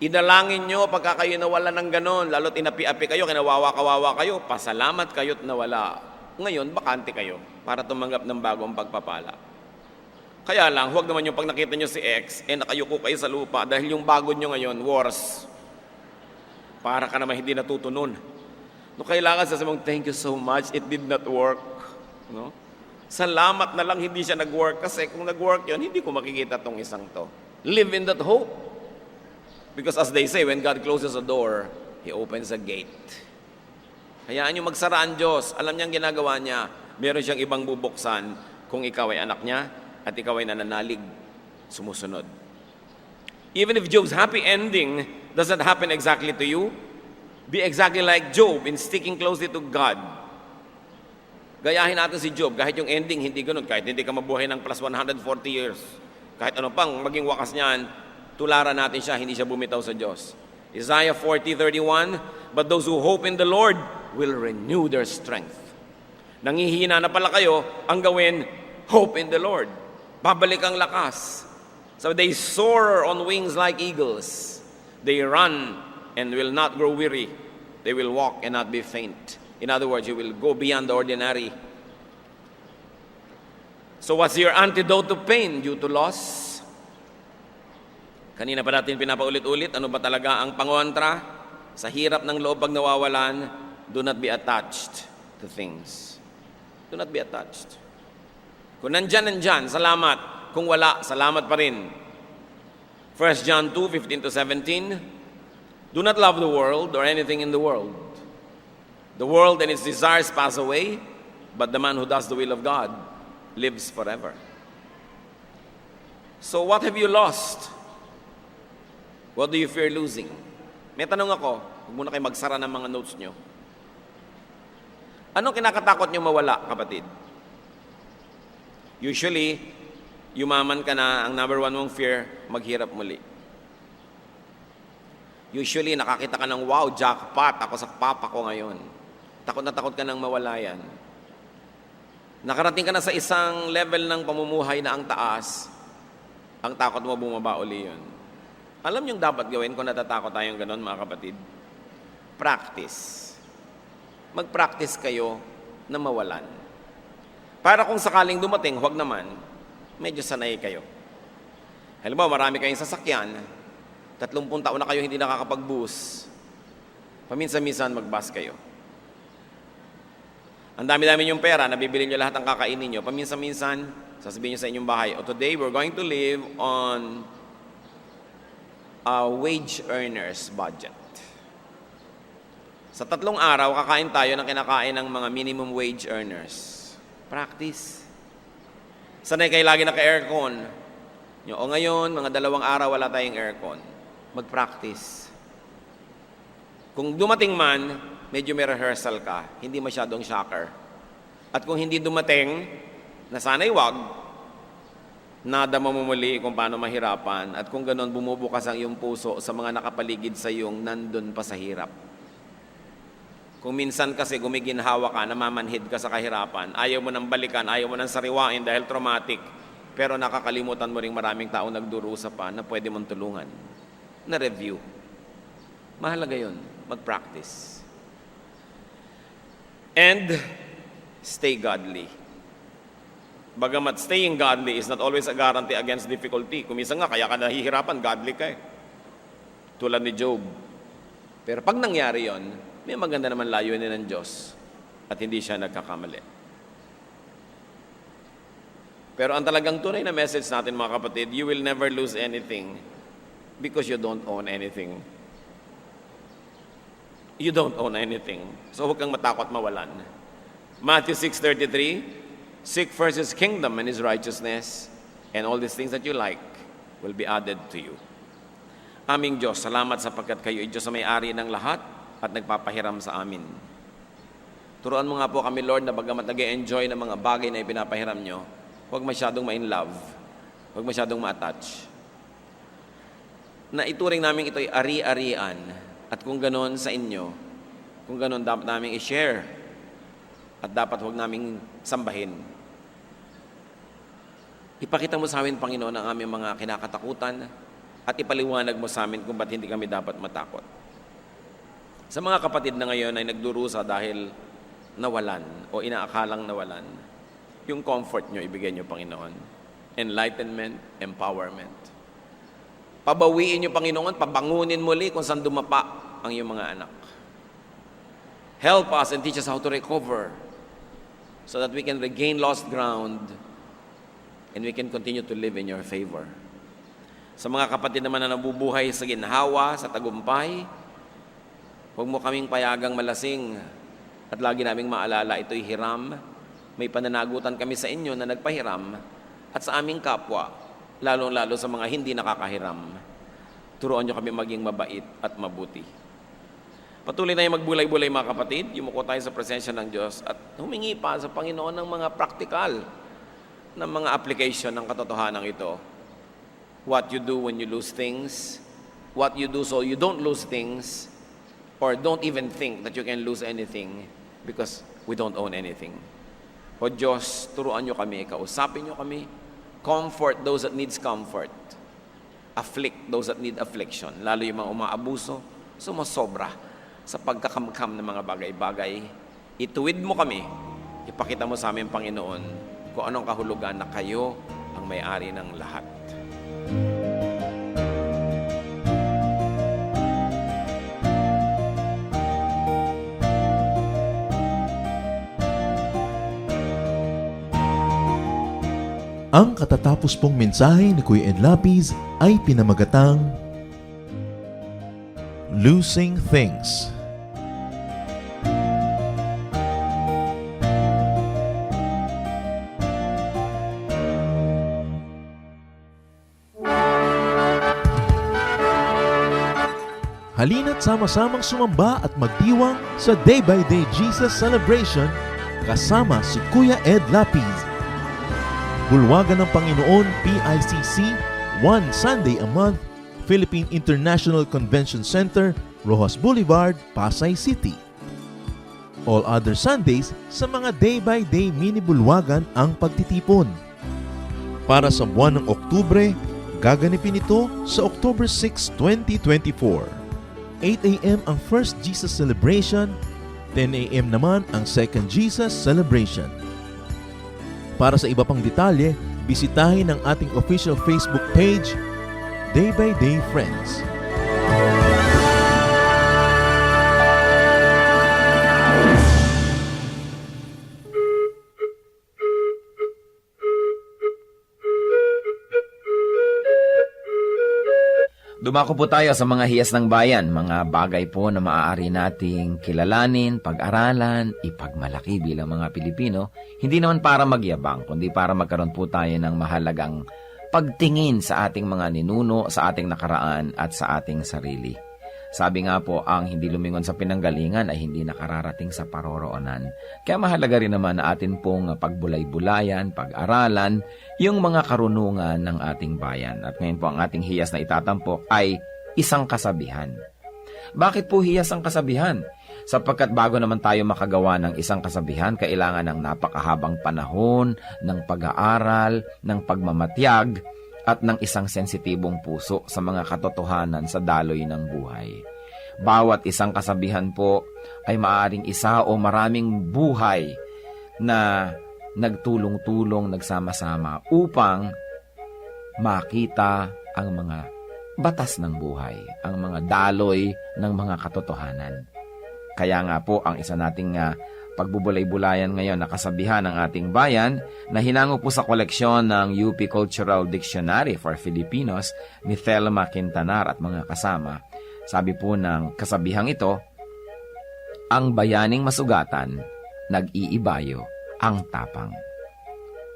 Inalangin nyo pagka kayo nawala ng ganon, lalo't inapi-api kayo, kinawawa-kawawa kayo, pasalamat kayo't nawala. Ngayon, bakante kayo para tumanggap ng bagong pagpapala. Kaya lang, huwag naman yung pag nakita nyo si X, nakayuko kayo sa lupa dahil yung bago nyo ngayon, worse. Para ka naman hindi natutunon. No, kailangan sasabihin mong, "Thank you so much, it did not work." No? Salamat na lang hindi siya nag-work kasi kung nag-work yun, hindi ko makikita tong isang to. Live in that hope. Because as they say, when God closes a door, He opens a gate. Hayaan nyo magsara ang Diyos. Alam niyang ginagawa niya. Meron siyang ibang bubuksan kung ikaw ay anak niya at ikaw ay nananalig, sumusunod. Even if Job's happy ending doesn't happen exactly to you, be exactly like Job in sticking closely to God. Gayahin natin si Job, kahit yung ending hindi ganun, kahit hindi ka mabuhay ng plus 140 years, kahit ano pang maging wakas niyan, tularan natin siya, hindi siya bumitaw sa Diyos. Isaiah 40:31, "But those who hope in the Lord will renew their strength." Nangihina na pala kayo, ang gawin, hope in the Lord. Babalik ang lakas. So they soar on wings like eagles. They run and will not grow weary. They will walk and not be faint. In other words, you will go beyond the ordinary. So what's your antidote to pain due to loss? Kanina pa natin pinapaulit-ulit, ano ba talaga ang pangontra? Sa hirap ng loob pag nawawalan, do not be attached to things. Do not be attached. Kung nandyan, salamat. Kung wala, salamat pa rin. 1 John 2:15-17, "Do not love the world or anything in the world. The world and its desires pass away, but the man who does the will of God lives forever." So what have you lost? What do you fear losing? May tanong ako, huwag muna kayo magsara ng mga notes nyo. Anong kinakatakot nyo mawala, kapatid? Usually, Yumaman ka na, ang number one mong fear, maghirap muli. Usually, nakakita ka ng, wow, jackpot, ako sa papa ko ngayon. Takot na takot ka nang mawala yan. Nakarating ka na sa isang level ng pamumuhay na ang taas, ang takot mo bumaba uli yun. Alam niyong dapat gawin kung natatakot tayong ganon, mga kapatid? Practice. Mag-practice kayo na mawalan. Para kung sakaling dumating, huwag naman, medyo sanay kayo. Halimbawa, marami kayong sasakyan, 30 taon na kayo hindi nakakapag-bus. Paminsan-minsan mag-bus kayo. Ang dami-dami yung pera, nabibili nyo lahat ng kakainin nyo. Paminsan-minsan, sasabihin nyo sa inyong bahay, oh, today we're going to live on a wage earner's budget. Sa 3 araw, kakain tayo ng kinakain ng mga minimum wage earners. Practice. Sanay kayo lagi naka-aircon. O ngayon, mga 2 araw wala tayong aircon. Mag-practice. Kung dumating man, medyo may rehearsal ka, hindi masyadong shocker. At kung hindi dumating, na sana'y wag, nada mamumuli kung paano mahirapan. At kung ganon, bumubukas ang iyong puso sa mga nakapaligid sa iyong nandun pa sa hirap. Kung minsan kasi gumiginhawa ka, namamanhid ka sa kahirapan, ayaw mo nang balikan, ayaw mo nang sariwain dahil traumatic, pero nakakalimutan mo ring maraming tao nagdurusa pa na pwede mong tulungan. Na-review. Mahalaga yun. Mag-practice. And stay godly. Bagamat staying godly is not always a guarantee against difficulty. Kung minsan nga, kaya ka nahihirapan, godly ka eh. Tulad ni Job. Pero pag nangyari yon, may maganda naman layunin ng Diyos at hindi siya nagkakamali. Pero ang talagang tunay na message natin, mga kapatid, you will never lose anything because you don't own anything. You don't own anything. So huwag kang matakot mawalan. Matthew 6:33, seek first His kingdom and His righteousness, and all these things that you like will be added to you. Aming Diyos, salamat sapagkat kayo ay Diyos na may-ari ng lahat at nagpapahiram sa amin. Turuan mo nga po kami, Lord, na bagamat nag-enjoy ng mga bagay na ipinapahiram nyo, huwag masyadong ma-in-love, huwag masyadong ma-attach. Na ituring namin ito'y ari-arian. At kung ganoon sa inyo, kung ganoon dapat namin i-share at dapat huwag naming sambahin. Ipakita mo sa amin, Panginoon, ang aming mga kinakatakutan at ipaliwanag mo sa amin kung ba't hindi kami dapat matakot. Sa mga kapatid na ngayon ay nagdurusa dahil nawalan o inaakalang nawalan, yung comfort nyo, ibigay nyo, Panginoon. Enlightenment, empowerment. Pabawiin nyo, Panginoon, pabangunin muli kung saan dumapa ang iyong mga anak. Help us and teach us how to recover so that we can regain lost ground and we can continue to live in your favor. Sa mga kapatid naman na nabubuhay sa ginhawa, sa tagumpay, huwag mo kaming payagang malasing at lagi naming maalala ito'y hiram. May pananagutan kami sa inyo na nagpahiram at sa aming kapwa, lalong-lalo sa mga hindi nakakahiram. Turuan nyo kami maging mabait at mabuti. Patuloy na yung magbulay-bulay, mga kapatid. Yumuko tayo sa presensya ng Diyos at humingi pa sa Panginoon ng mga praktikal na mga application ng katotohanan ito. What you do when you lose things, what you do so you don't lose things, or don't even think that you can lose anything because we don't own anything. O Diyos, turuan nyo kami, kausapin nyo kami, comfort those that needs comfort, afflict those that need affliction, lalo yung mga umaabuso, sumasobra sa pagkakamkam ng mga bagay-bagay. Ituwid mo kami, ipakita mo sa amin, Panginoon, kung anong kahulugan na kayo ang may-ari ng lahat. Ang katatapos pong mensahe ni Kuya Ed Lapiz ay pinamagatang Losing Things. Halina't sama-samang sumamba at magdiwang sa Day by Day Jesus Celebration kasama si Kuya Ed Lapiz. Bulwagan ng Panginoon PICC, one Sunday a month, Philippine International Convention Center, Rojas Boulevard, Pasay City. All other Sundays sa mga day-by-day mini bulwagan ang pagtitipon. Para sa buwan ng Oktubre, gaganipin ito sa October 6, 2024. 8 a.m. ang First Jesus Celebration, 10 a.m. naman ang Second Jesus Celebration. Para sa iba pang detalye, bisitahin ang ating official Facebook page, Day by Day Friends. Dumako po tayo sa mga hiyas ng bayan, mga bagay po na maaari nating kilalanin, pag-aralan, ipagmalaki bilang mga Pilipino, hindi naman para magyabang, kundi para magkaroon po tayo ng mahalagang pagtingin sa ating mga ninuno, sa ating nakaraan at sa ating sarili. Sabi nga po, ang hindi lumingon sa pinanggalingan ay hindi nakararating sa paroroonan. Kaya mahalaga rin naman na atin pong pagbulay-bulayan, pag-aralan, yung mga karunungan ng ating bayan. At ngayon po ang ating hiyas na itatampok ay isang kasabihan. Bakit po hiyas ang kasabihan? Sapagkat bago naman tayo makagawa ng isang kasabihan, kailangan ng napakahabang panahon, ng pag-aaral, ng pagmamatyag, at ng isang sensitibong puso sa mga katotohanan sa daloy ng buhay. Bawat isang kasabihan po ay maaaring isa o maraming buhay na nagtulong-tulong, nagsama-sama upang makita ang mga batas ng buhay, ang mga daloy ng mga katotohanan. Kaya nga po ang isa nating pagbubulay-bulayan ngayon na kasabihan ng ating bayan na hinango po sa koleksyon ng UP Cultural Dictionary for Filipinos ni Thelma Quintanar at mga kasama. Sabi po ng kasabihang ito, ang bayaning masugatan, nag-iibayo ang tapang.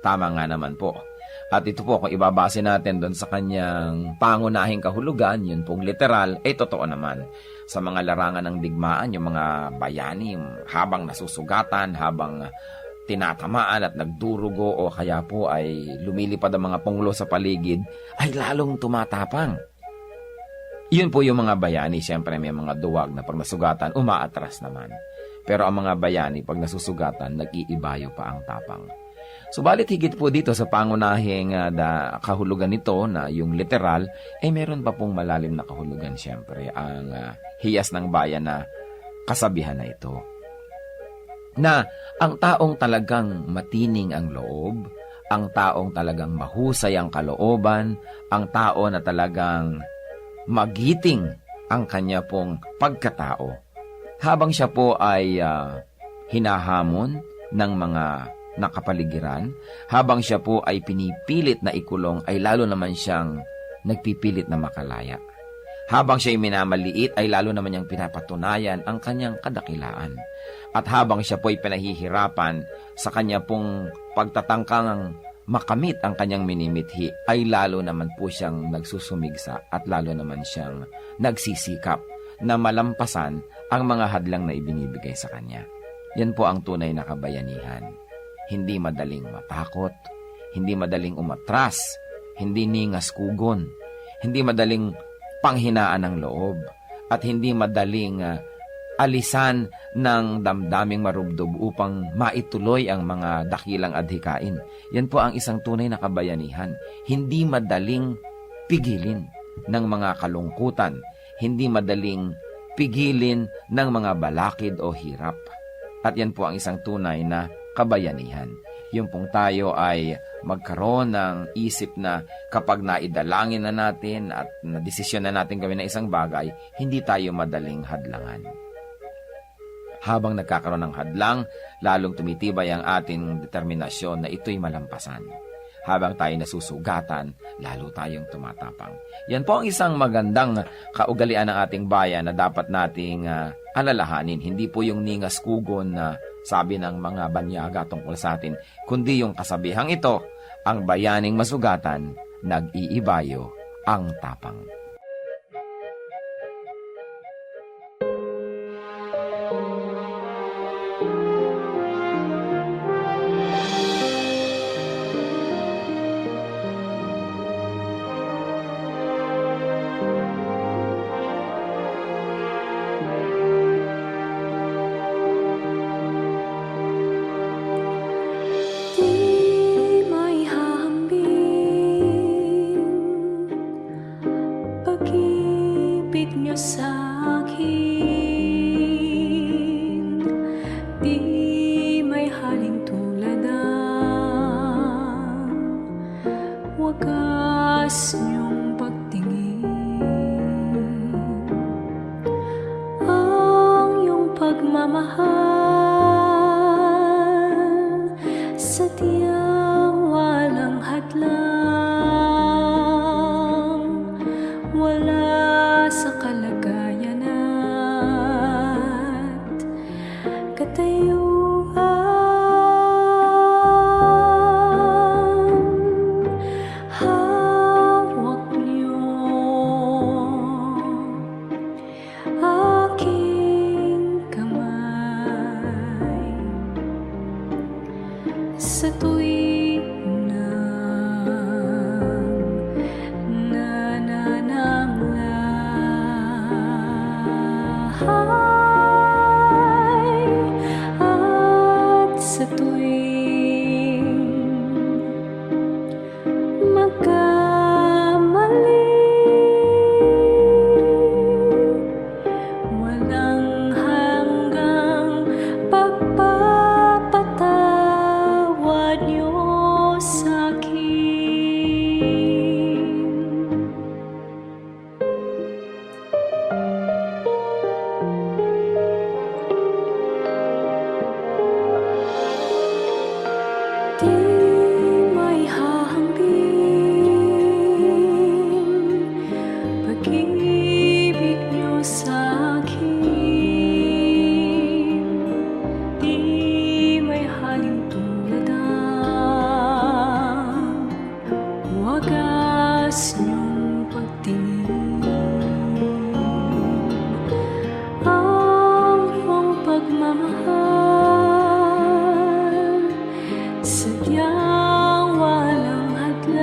Tama nga naman po. At ito po, kung ibabase natin doon sa kanyang pangunahing kahulugan, yun pong literal, ay totoo naman. Sa mga larangan ng digmaan, yung mga bayani, habang nasusugatan, habang tinatamaan at nagdurugo o kaya po ay lumilipad ang mga punglo sa paligid, ay lalong tumatapang. Yun po yung mga bayani, siyempre may mga duwag na pag nasugatan, umaatras naman. Pero ang mga bayani, pag nasusugatan, nag-iibayo pa ang tapang. Subalit higit po dito sa pangunahing kahulugan nito na yung literal, ay meron pa pong malalim na kahulugan siyempre ang hiyas ng bayan na kasabihan na ito. Na ang taong talagang matining ang loob, ang taong talagang mahusay ang kalooban, ang tao na talagang magiting ang kanya pong pagkatao. Habang siya po ay hinahamon ng mga nakapaligiran, habang siya po ay pinipilit na ikulong, ay lalo naman siyang nagpipilit na makalaya. Habang siya ay minamaliit, ay lalo naman niyang pinapatunayan ang kanyang kadakilaan. At habang siya po ay pinahihirapan sa kanya pong pagtatangkang makamit ang kanyang minimithi, ay lalo naman po siyang nagsusumigsa at lalo naman siyang nagsisikap na malampasan ang mga hadlang na ibinibigay sa kanya. Yan po ang tunay na kabayanihan. Hindi madaling matakot, hindi madaling umatras, hindi ningas kugon, hindi madaling panghinaan ng loob, at hindi madaling alisan ng damdaming marubdob upang maituloy ang mga dakilang adhikain. Yan po ang isang tunay na kabayanihan. Hindi madaling pigilin ng mga kalungkutan, hindi madaling pigilin ng mga balakid o hirap. At yan po ang isang tunay na kabayanihan. Yung pong tayo ay magkaroon ng isip na kapag naidalangin na natin at nadesisyon na natin gawin na isang bagay, hindi tayo madaling hadlangan. Habang nagkakaroon ng hadlang, lalong tumitibay ang ating determinasyon na ito'y malampasan. Habang tayo nasusugatan, lalo tayong tumatapang. Yan po ang isang magandang kaugalian ng ating bayan na dapat nating alalahanin. Hindi po yung ningas kugon na sabi ng mga banyaga tungkol sa atin, kundi yung kasabihang ito, ang bayaning masugatan, nag-iibayo ang tapang. wagas niyong pagtingin, ang iyong pagmamahal, sadyang walang hadlang, wala sa kalagayan at katayuan. Hawak niyo aking kamay sa tuwing nanananglahay at sa tuwing magkamali, walang hanggang pagpapatawad niyo sa'kin. Di may hahambing pag-ibig niyo sa'kin, di may halin tulad ang wagas niyong pagtingin, ang iyong pagmamahal, sadyang walang hadlang,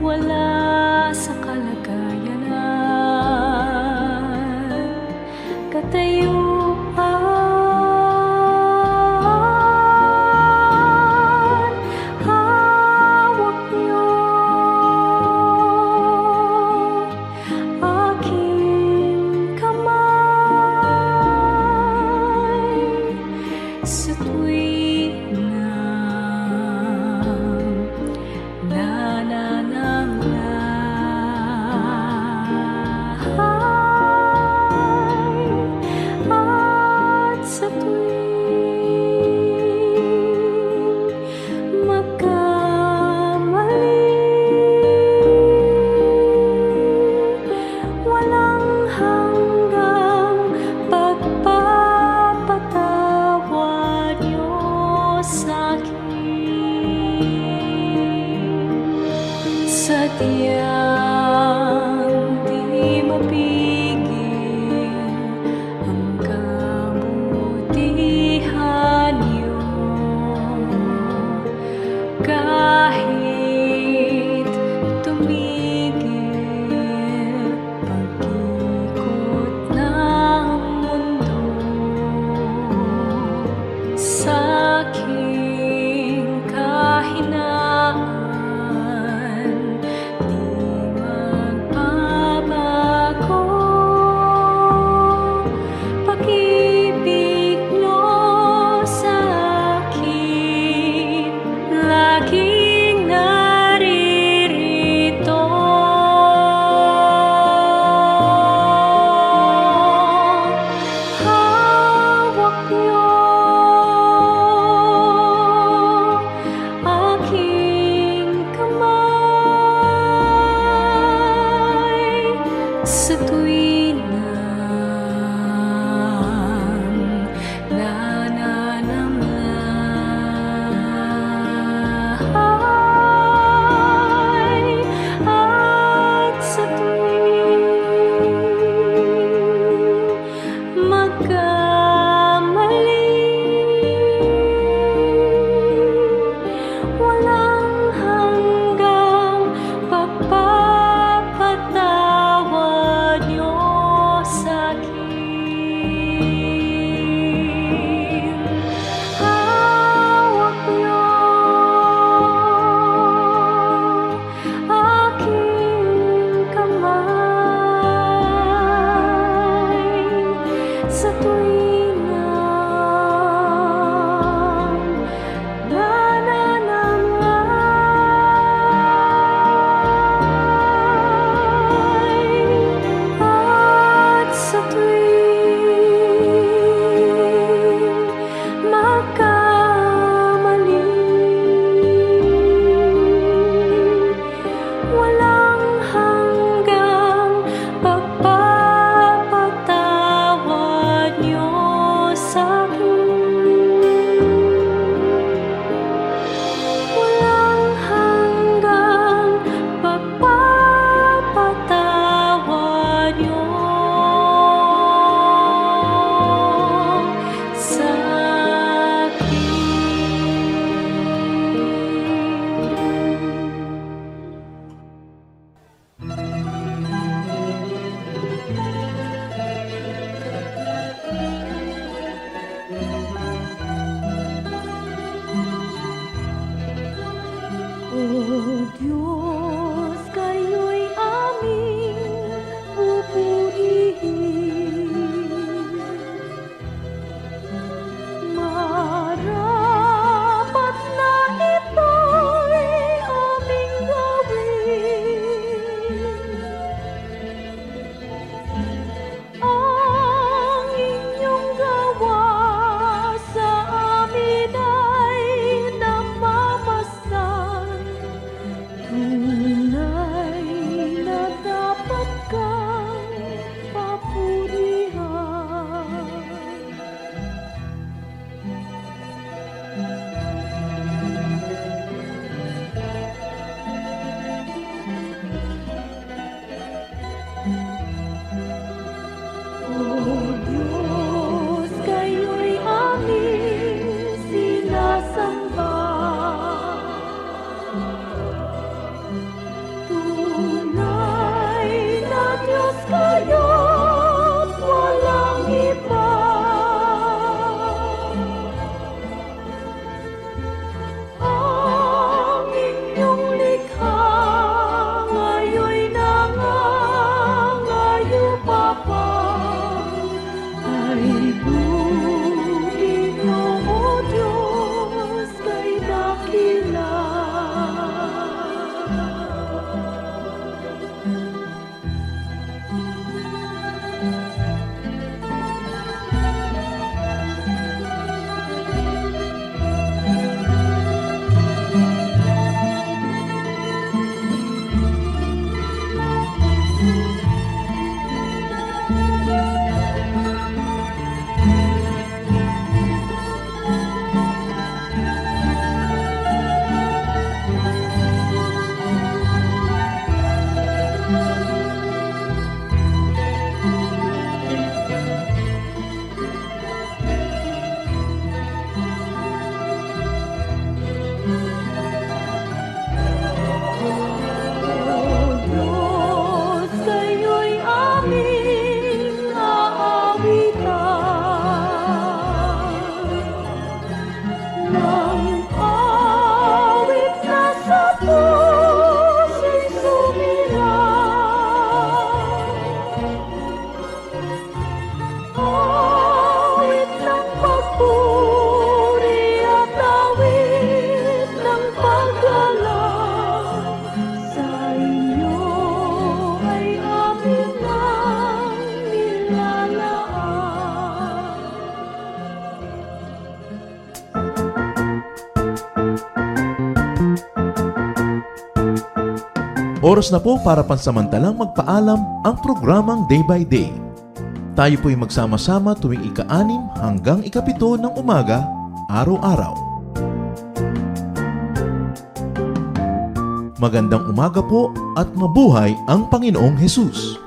wala sa kalagayan at katayuan. Hawak niyo aking kamay sa tuwing nanananglahay at sa tuwing magkamali, walang hanggang pagpapatawad niyo sa'kin, sadyang di mapigil ang kabutihan niyo, kahit tumigil pag-ikot ng mundo. Sa'king kahinaan, di magbabago, pag-ibig niyo sa'kin lagi O Diyos, kayo'y aming pupurihin. Marapat na ito'y aming gawin. Ang inyong gawa sa amin ay namamasdan. Tunay na dapat kang papurihan. O Diyos, kayo'y aming sinasamba. Tunay na Diyos kayo't walang iba. Ang inyong likha ngayon'y nangangayo pa pa. Ay buhay niyo, O Diyos, kay dakila. O Diyos, kayo'y aming aawitan. Nang awit na sa puso'y sumirang. Awit ng pagpuri at awit ng paggalang. Sa inyo ay amin ang nilalaan. Oras na po para pansamantalang magpaalam ang programang Day by Day. Tayo po'y magsama-sama tuwing ika-6 hanggang ika-7 ng umaga, araw-araw. Magandang umaga po at mabuhay ang Panginoong Hesus!